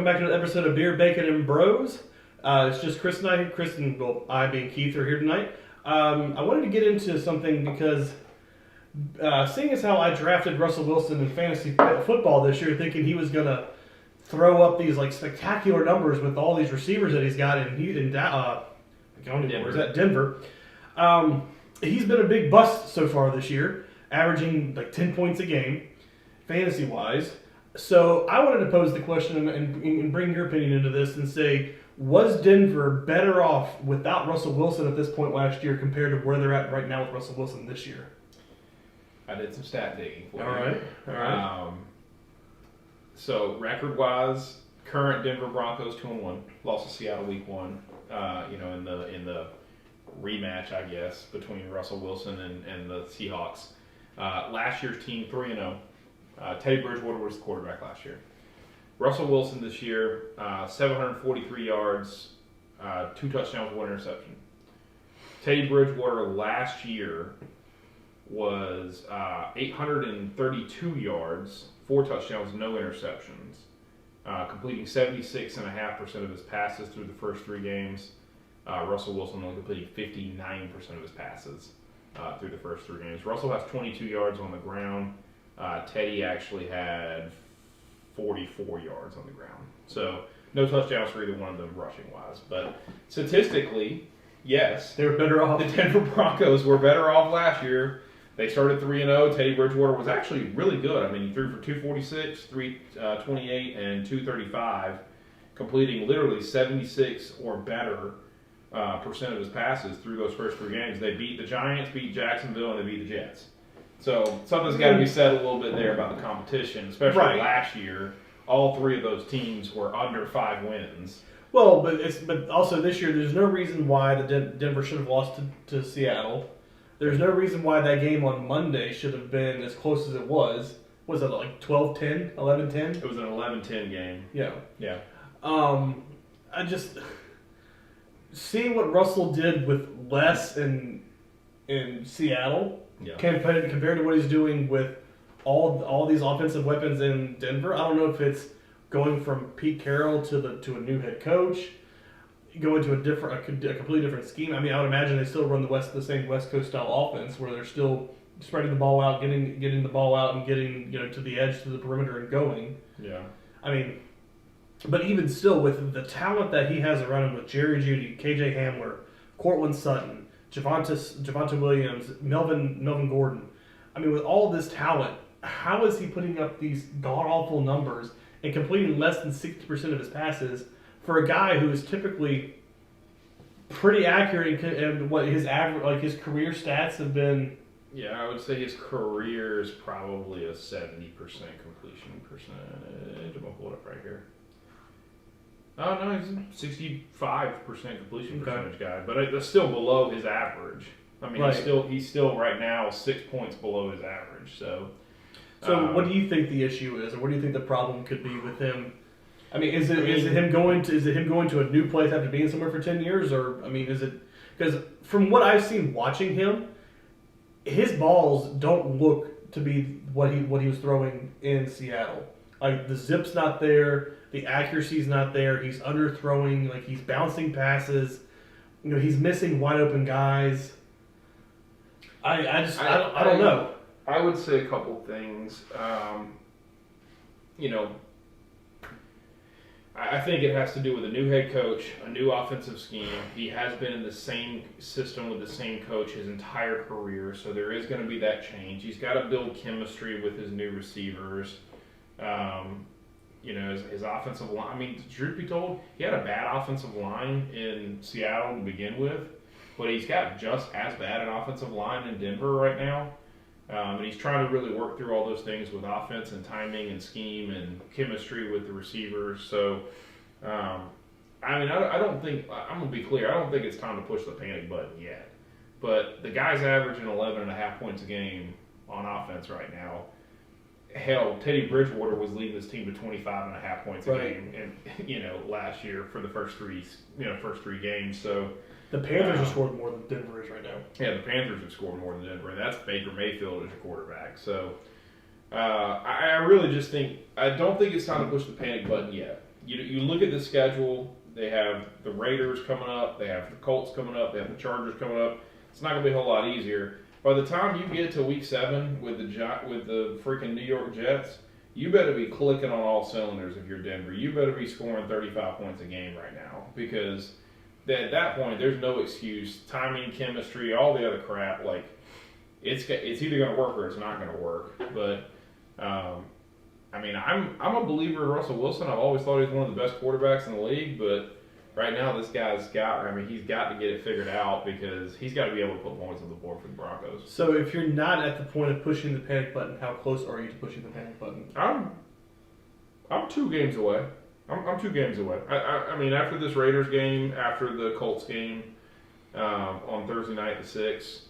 welcome back to another episode of Beer, Bacon, and Bros. It's just Chris and I. Chris and, well, I being Keith are here tonight. I wanted to get into something because seeing as how I drafted Russell Wilson in fantasy football this year, thinking he was going to throw up these like spectacular numbers with all these receivers that he's got in Denver. He's been a big bust so far this year, averaging like 10 points a game, fantasy-wise. So I wanted to pose the question and bring your opinion into this and say, was Denver better off without Russell Wilson at this point last year compared to where they're at right now with Russell Wilson this year? I did some stat digging for you. All right. So record-wise, current Denver Broncos 2-1, lost to Seattle Week 1. In the rematch, I guess, between Russell Wilson and the Seahawks. Last year's team 3-0. Teddy Bridgewater was the quarterback last year. Russell Wilson this year, 743 yards, 2 touchdowns, 1 interception. Teddy Bridgewater last year was 832 yards, 4 touchdowns, no interceptions, completing 76.5% of his passes through the first 3 games. Russell Wilson only completed 59% of his passes through the first 3 games. Russell has 22 yards on the ground. Teddy actually had 44 yards on the ground. So no touchdowns for either one of them rushing-wise. But statistically, yes, They were better off. the Denver Broncos were better off last year. They started 3-0. Teddy Bridgewater was actually really good. I mean, he threw for 246, 328, and 235, completing literally 76 or better percent of his passes through those first 3 games. They beat the Giants, beat Jacksonville, and they beat the Jets. So something's got to be said a little bit there about the competition, especially last year. All 3 of those teams were under 5 wins. Well, but also this year, there's no reason why Denver should have lost to Seattle. There's no reason why that game on Monday should have been as close as it was. Was it like 12-10, 11-10? It was an 11-10 game. Yeah. Yeah. I just seeing what Russell did with less in Seattle. Yeah. Compared to what he's doing with all these offensive weapons in Denver, I don't know if it's going from Pete Carroll to a new head coach, going to a completely different scheme. I mean, I would imagine they still run the same West Coast style offense where they're still spreading the ball out, getting the ball out, and getting to the edge, to the perimeter, and going. Yeah. I mean, but even still, with the talent that he has around him, with Jerry Jeudy, KJ Hamler, Cortland Sutton, Javonte Williams, Melvin Gordon. I mean, with all this talent, how is he putting up these god-awful numbers and completing less than 60% of his passes for a guy who is typically pretty accurate and what his average, like his career stats have been? Yeah, I would say his career is probably a 70% completion percentage. I'm going to pull it up right here. Oh, no, he's a 65% completion percentage guy, but it's still below his average. I mean, he's still right now 6 points below his average. So what do you think the issue is, or what do you think the problem could be with him? I mean, is it him going to a new place after being somewhere for 10 years, or I mean, is it because from what I've seen watching him, his balls don't look to be what he was throwing in Seattle. Like the zip's not there. The accuracy's not there. He's underthrowing. Like he's bouncing passes. He's missing wide open guys. I don't know. I would say a couple things. I think it has to do with a new head coach, a new offensive scheme. He has been in the same system with the same coach his entire career, so there is going to be that change. He's got to build chemistry with his new receivers. His offensive line. I mean, truth be told, he had a bad offensive line in Seattle to begin with, but he's got just as bad an offensive line in Denver right now. And he's trying to really work through all those things with offense and timing and scheme and chemistry with the receivers. So, I don't think, I'm going to be clear, I don't think it's time to push the panic button yet. But the guy's averaging 11.5 points a game on offense right now. Hell, Teddy Bridgewater was leading this team to 25.5 points a game, and last year for the first three games. So the Panthers have scored more than Denver is right now. Yeah, the Panthers have scored more than Denver, and that's Baker Mayfield as your quarterback. So I really just think I don't think it's time to push the panic button yet. you look at the schedule. They have the Raiders coming up. They have the Colts coming up. They have the Chargers coming up. It's not going to be a whole lot easier. By the time you get to Week 7 with the freaking New York Jets, you better be clicking on all cylinders if you're Denver. You better be scoring 35 points a game right now, because at that point there's no excuse. Timing, chemistry, all the other crap. Like it's either going to work or it's not going to work. But I mean, I'm a believer in Russell Wilson. I've always thought he's one of the best quarterbacks in the league, but right now this guy's he's got to get it figured out, because he's got to be able to put points on the board for the Broncos. So if you're not at the point of pushing the panic button, how close are you to pushing the panic button? I'm 2 games away. I'm 2 games away. I mean, after this Raiders game, after the Colts game on Thursday night, the 6th,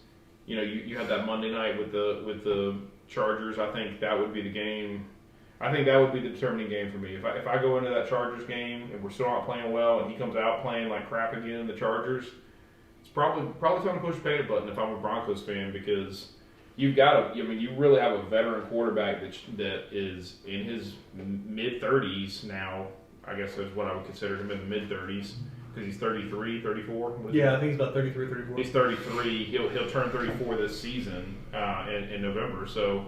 you had that Monday night with the Chargers. I think that would be the game. I think that would be the determining game for me. If I go into that Chargers game and we're still not playing well and he comes out playing like crap again, the Chargers, it's probably time to push the panic button if I'm a Broncos fan, because you've got to. I mean, you really have a veteran quarterback that is in his mid-30s now. I guess that's what I would consider him, in the mid-30s, because he's 33, 34. Yeah, I think he's about 33, 34. He's 33. He'll turn 34 this season in November. So,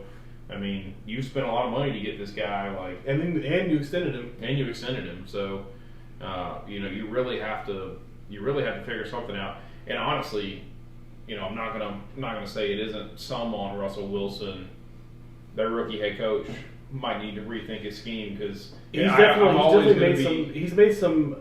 I mean, you spent a lot of money to get this guy, and you extended him. And you extended him. So, you really have to figure something out. And honestly, I'm not gonna say it isn't some on Russell Wilson. Their rookie head coach might need to rethink his scheme, because he's made some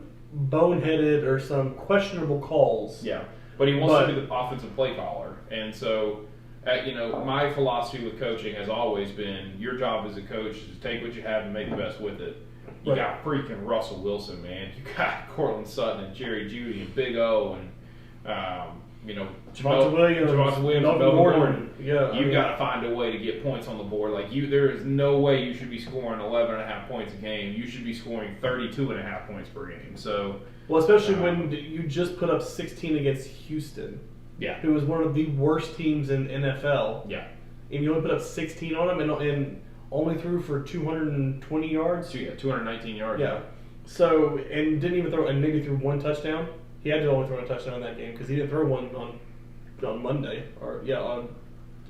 boneheaded or some questionable calls. Yeah, but he wants to be the offensive play caller, and so. My philosophy with coaching has always been, your job as a coach is to take what you have and make the best with it. You got freaking Russell Wilson, man. You got Cortland Sutton and Jerry Jeudy and Big O and Javonte Williams, and Melvin Gordon. Yeah, You've got to find a way to get points on the board. There is no way you should be scoring 11.5 points a game. You should be scoring 32.5 points per game. So, especially when you just put up 16 against Houston. Yeah, who was one of the worst teams in NFL. Yeah, and you only put up 16 on them, and only threw for 220 yards. So, 219 yards. Yeah. So, and didn't even throw, and maybe threw 1 touchdown. He had to only throw a touchdown in that game because he didn't throw one on Monday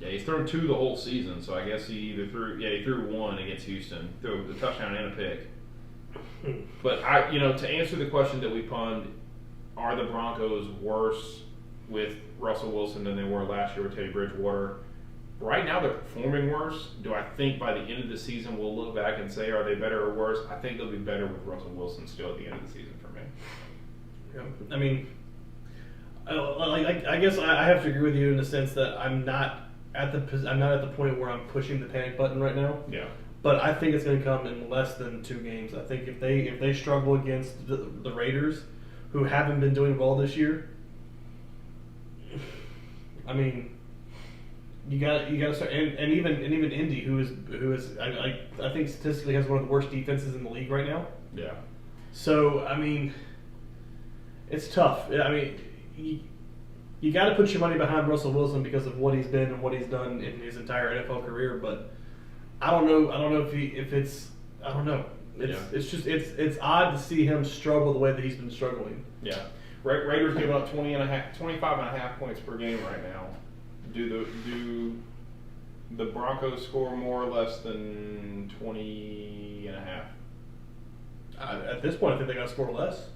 he's thrown 2 the whole season. So I guess he threw 1 against Houston, threw a touchdown and a pick. But to answer the question that we punned, are the Broncos worse with Russell Wilson than they were last year with Teddy Bridgewater? Right now they're performing worse. Do I think by the end of the season we'll look back and say, are they better or worse? I think they'll be better with Russell Wilson still at the end of the season for me. Yeah. I mean, I guess I have to agree with you in the sense that I'm not at the point where I'm pushing the panic button right now. Yeah. But I think it's going to come in less than 2 games. I think if they struggle against the Raiders, who haven't been doing well this year, I mean, you got to start, and even Indy, who is I think statistically has one of the worst defenses in the league right now. Yeah. So I mean, it's tough. I mean, you got to put your money behind Russell Wilson because of what he's been and what he's done in his entire NFL career. But I don't know It's odd to see him struggle the way that he's been struggling. Yeah. Raiders giving up 25.5 points per game right now. Do the Broncos score more or less than 20.5? At this point, I think they got to score less.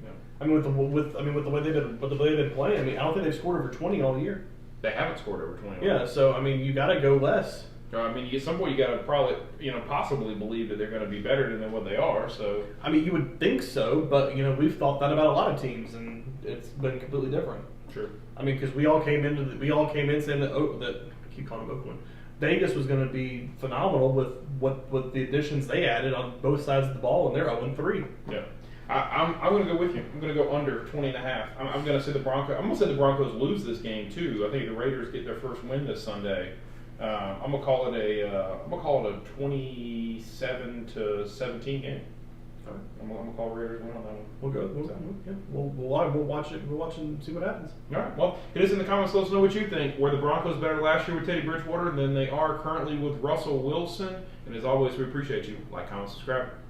Yeah. I mean, with the way they've been playing, I mean, I don't think they've scored over 20 all year. They haven't scored over 20. Yeah, so I mean, you got to go less. I mean, at some point you got to probably, possibly believe that they're going to be better than what they are. So I mean, you would think so, but we've thought that about a lot of teams, and it's been completely different. Sure. I mean, because we all came in saying that I keep calling them Oakland. Vegas was going to be phenomenal with the additions they added on both sides of the ball, and they're 0-3. Yeah. I'm going to go with you. I'm going to go under 20.5. I'm going to say the Broncos lose this game too. I think the Raiders get their first win this Sunday. I'm gonna call it a 27-17 game. I'm gonna call Raiders win on that one. We'll watch it. We'll watch and see what happens. All right. Well, hit us in the comments. Let us know what you think. Were the Broncos better last year with Teddy Bridgewater than they are currently with Russell Wilson? And as always, we appreciate you. Like, comment, subscribe.